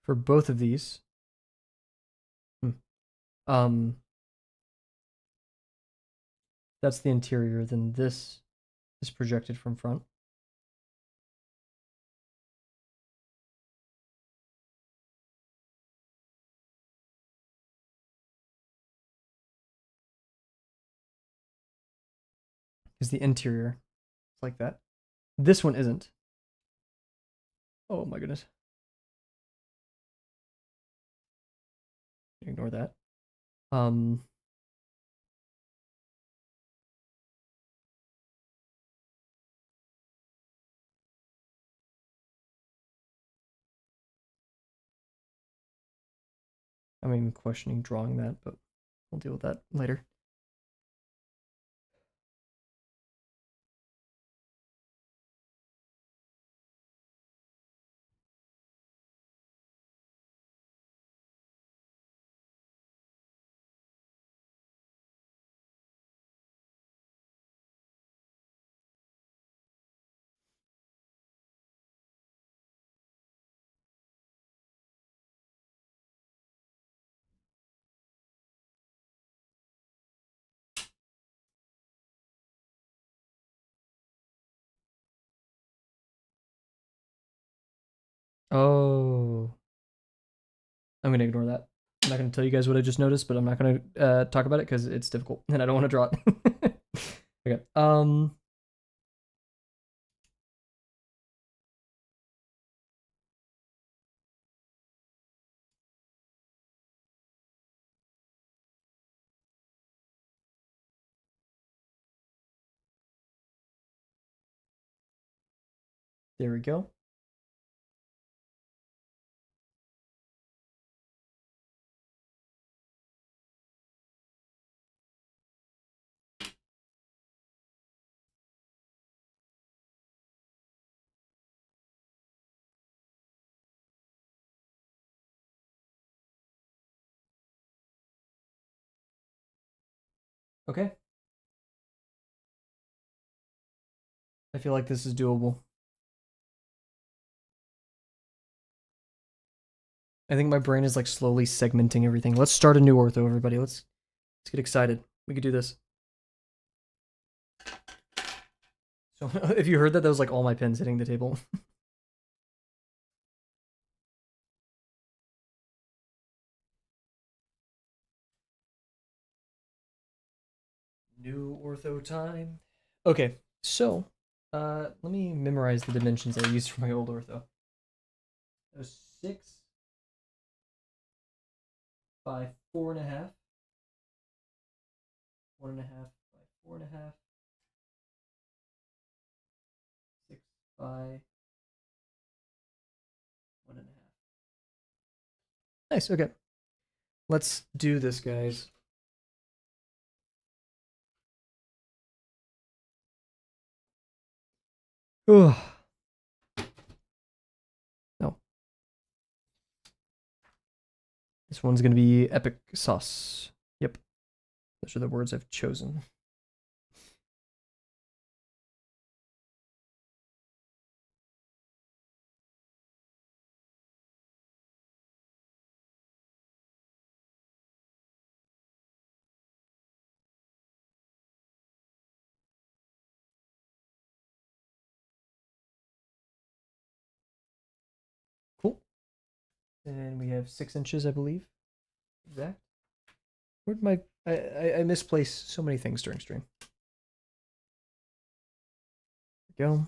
for both of these. Um, that's the interior. Then this is projected from front. Is the interior. It's like that. This one isn't. Oh my goodness. Ignore that. Um, I'm even questioning drawing that, but we'll deal with that later. Oh, I'm gonna ignore that. I'm not gonna tell you guys what I just noticed, but I'm not gonna talk about it because it's difficult and I don't want to draw it. Okay. There we go. Okay. I feel like this is doable. I think my brain is like slowly segmenting everything. Let's start a new ortho, everybody. Let's get excited. We could do this. So if you heard that, that was like all my pens hitting the table. New ortho time. Okay, so let me memorize the dimensions I used for my old ortho. That was 6 by 4.5. 1.5 by 4.5. 6 by 1.5. Nice. Okay, let's do this, guys. Ugh. No. This one's gonna be epic sauce. Yep. Those are the words I've chosen. Cool. And we have 6 inches, I believe. Exact. Where'd my I misplaced so many things during stream. There we go.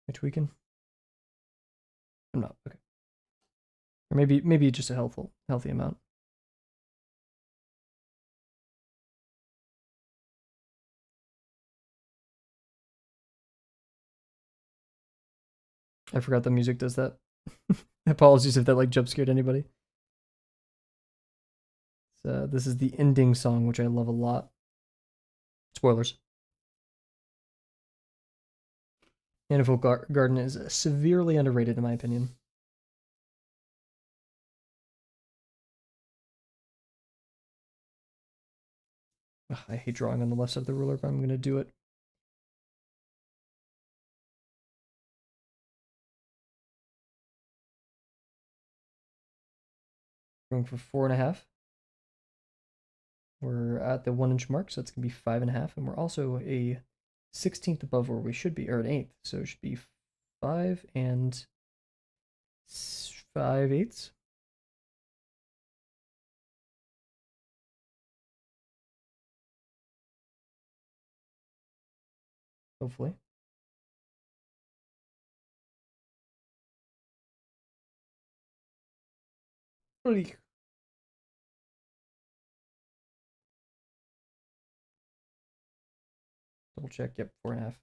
I tweaking? I'm not. Okay. Or maybe just a healthy amount. I forgot the music does that. Apologies if that like jump scared anybody. So this is the ending song, which I love a lot. Spoilers. Annabelle Garden is severely underrated in my opinion. Ugh, I hate drawing on the left side of the ruler, but I'm gonna do it. Going for 4.5. We're at the 1 inch mark, so it's gonna be 5.5, and we're also a 16th above where we should be, or an eighth, so it should be 5 and 5/8. Hopefully. Double check. Yep, 4.5.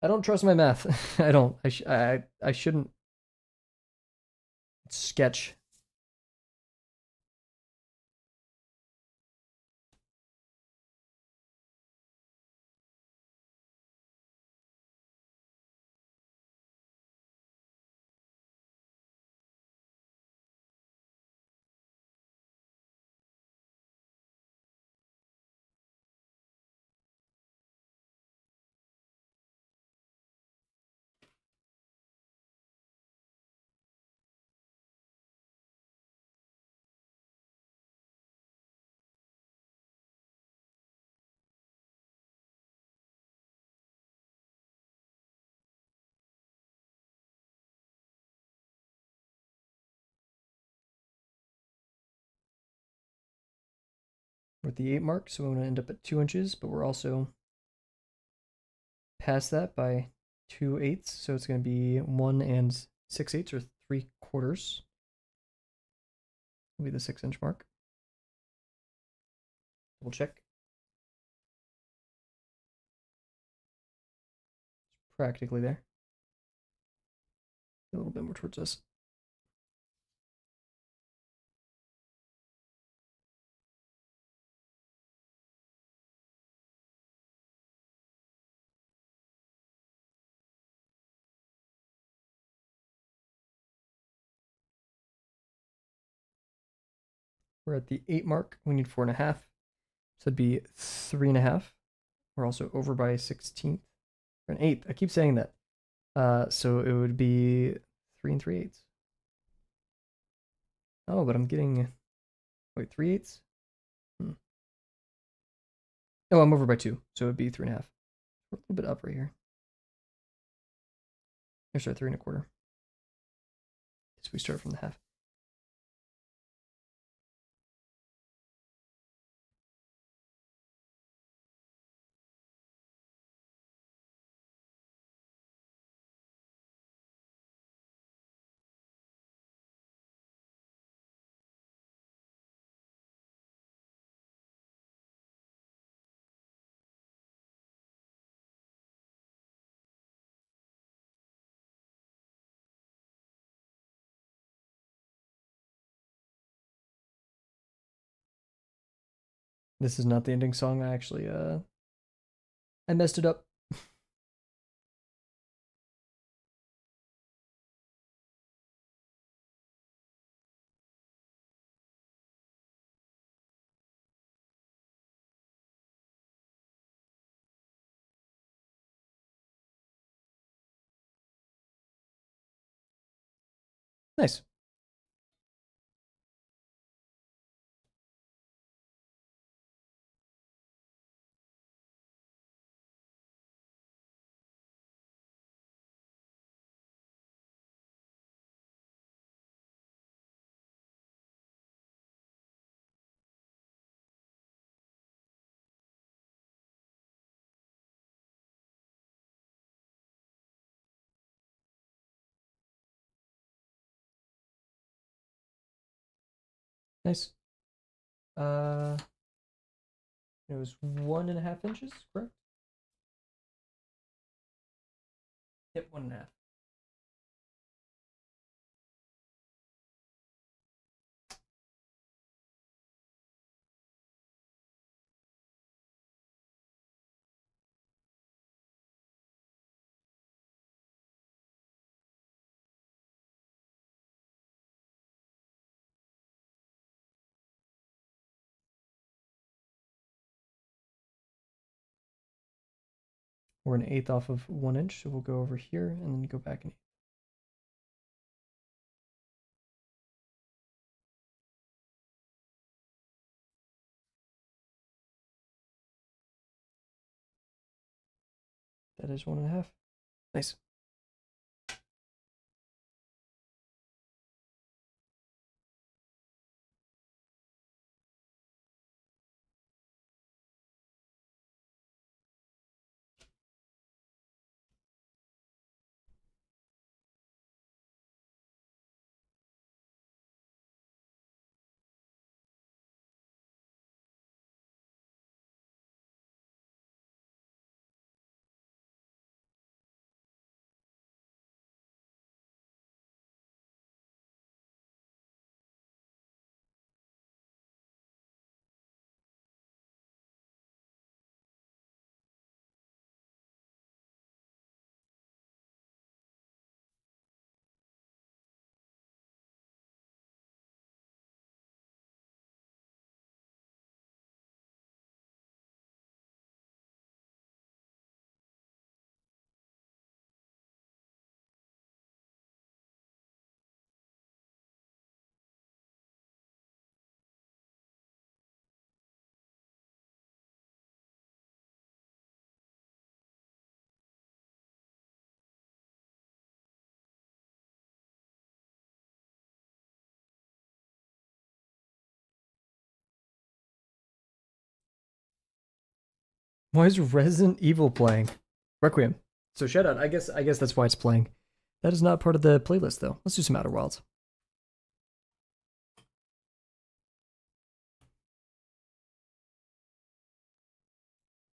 I don't trust my math. I don't. I shouldn't. Sketch. We're at the 8 mark, so we're going to end up at 2 inches, but we're also past that by 2/8, so it's going to be 1 and 6/8 or 3/4. Will be the 6 inch mark. We'll check. It's practically there. A little bit more towards us. We're at the 8 mark. We need 4.5. So it'd be 3.5. We're also over by 16th. Or an eighth. I keep saying that. So it would be 3 and 3/8. Oh, but I'm getting. Wait, 3/8? Hmm. Oh, I'm over by 2. So it'd be 3.5. We're a little bit up right here. Or sorry, 3 1/4. So we start from the half. This is not the ending song. I actually I messed it up. Nice. Nice. It was 1.5 inches, correct? Yep, 1.5. We're an eighth off of 1 inch, so we'll go over here and then go back an eighth. That is 1.5. Nice. Why is Resident Evil playing? Requiem. So shout out. I guess that's why it's playing. That is not part of the playlist though. Let's do some Outer Wilds.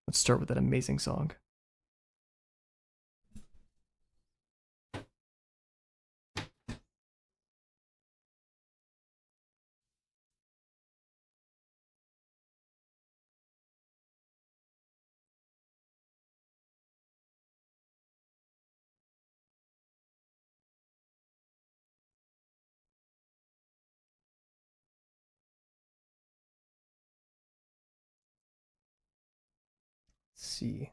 Let's start with that amazing song. Let's see.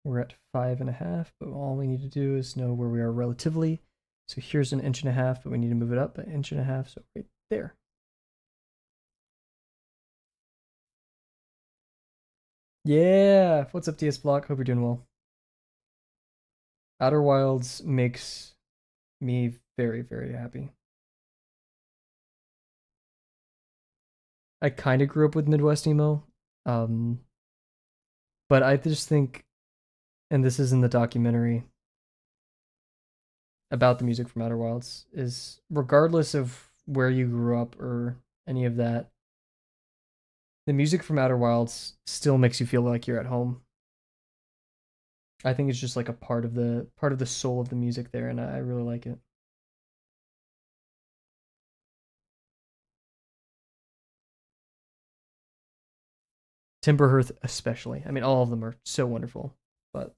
We're at 5.5, but all we need to do is know where we are relatively. So here's an 1.5 inch, but we need to move it up 1.5 inch, so right there. Yeah, what's up, DS Block? Hope you're doing well. Outer Wilds makes me very, very happy. I kind of grew up with Midwest emo, um, but I just think, and this is in the documentary about the music from Outer Wilds, is regardless of where you grew up or any of that, the music from Outer Wilds still makes you feel like you're at home. I think it's just like a part of the soul of the music there, and I really like it. Timberhearth especially. I mean, all of them are so wonderful, but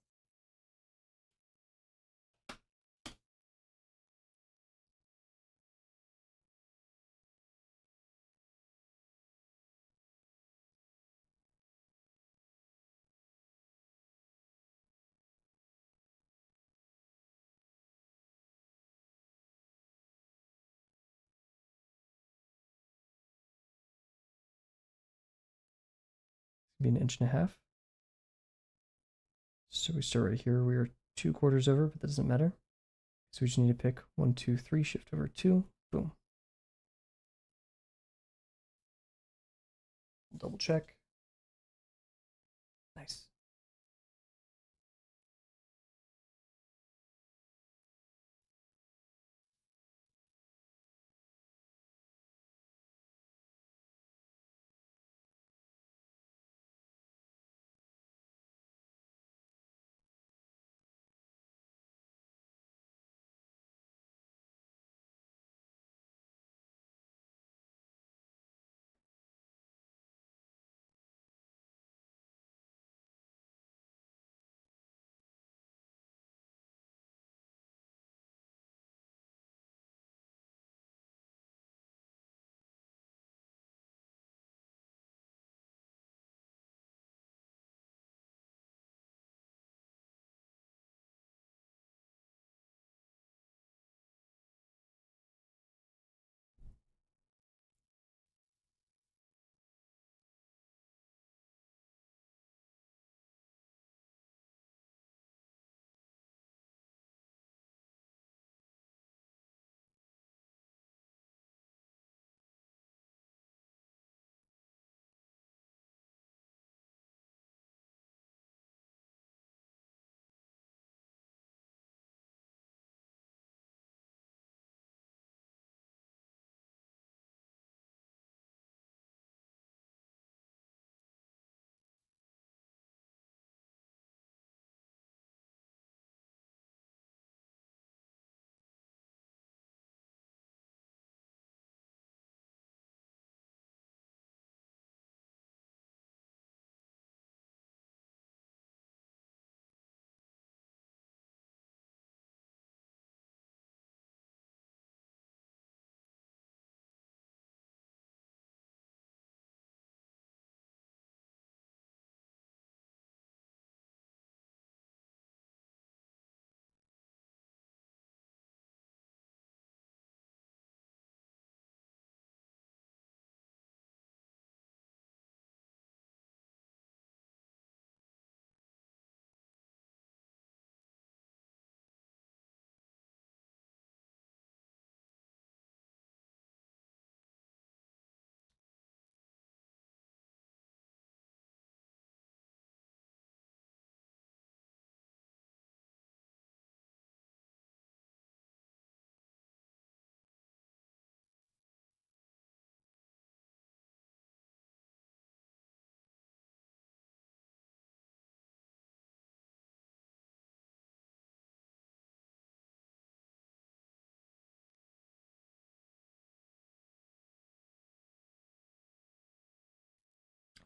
be an 1.5 inch. So we start right here. We are 2/4 over, but that doesn't matter. So we just need to pick 1, 2, 3, shift over 2, boom. Double check. Nice.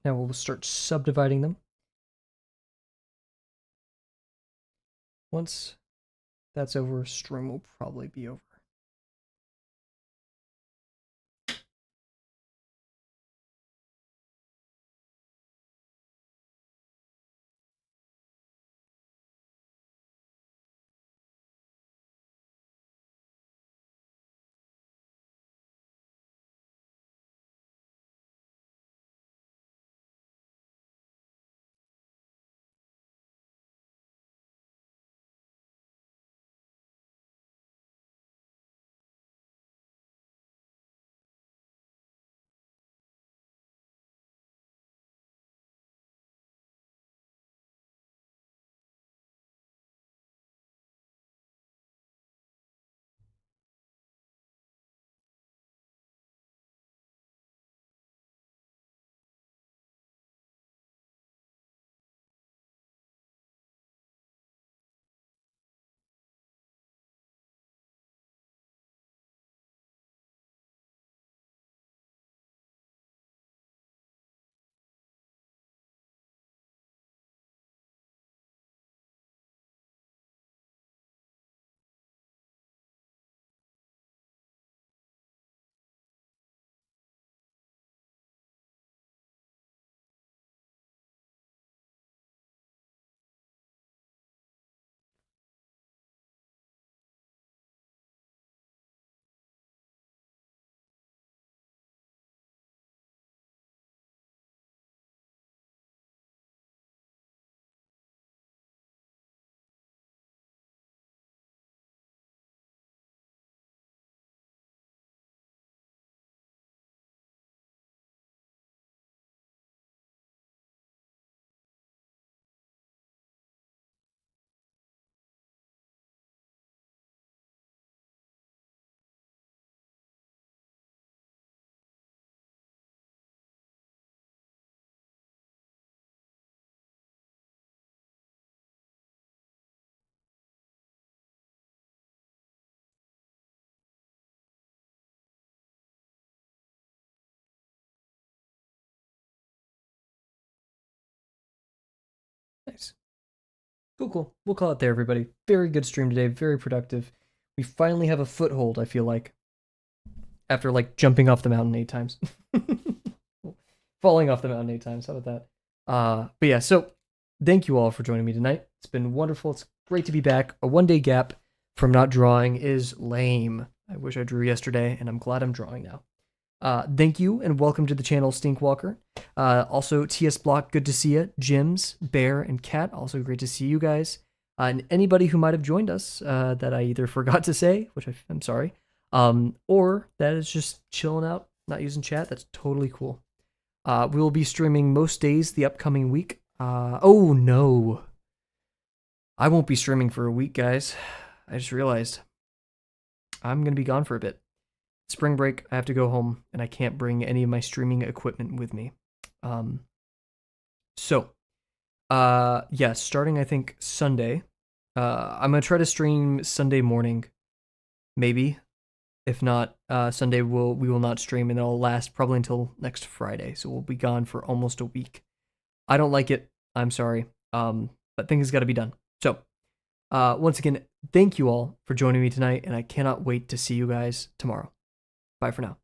Now we'll start subdividing them. Once that's over, stream will probably be over. Nice. Cool, cool. We'll call it there, everybody. Very good stream today. Very productive. We finally have a foothold, I feel like. After, like, jumping off the mountain 8 times. Falling off the mountain 8 times. How about that? But yeah, so thank you all for joining me tonight. It's been wonderful. It's great to be back. A 1-day gap from not drawing is lame. I wish I drew yesterday, and I'm glad I'm drawing now. Thank you, and welcome to the channel, Stinkwalker. Also, TS Block, good to see you. Jims, Bear, and Cat, also great to see you guys. And anybody who might have joined us that I either forgot to say, which I'm sorry, or that is just chilling out, not using chat, that's totally cool. We will be streaming most days the upcoming week. Oh no. I won't be streaming for a week, guys. I just realized I'm going to be gone for a bit. Spring break, I have to go home, and I can't bring any of my streaming equipment with me. Yeah, starting, I think, Sunday. I'm going to try to stream Sunday morning, maybe. If not, Sunday we will not stream, and it'll last probably until next Friday, so we'll be gone for almost a week. I don't like it. I'm sorry. But things got to be done. So, once again, thank you all for joining me tonight, and I cannot wait to see you guys tomorrow. Bye for now.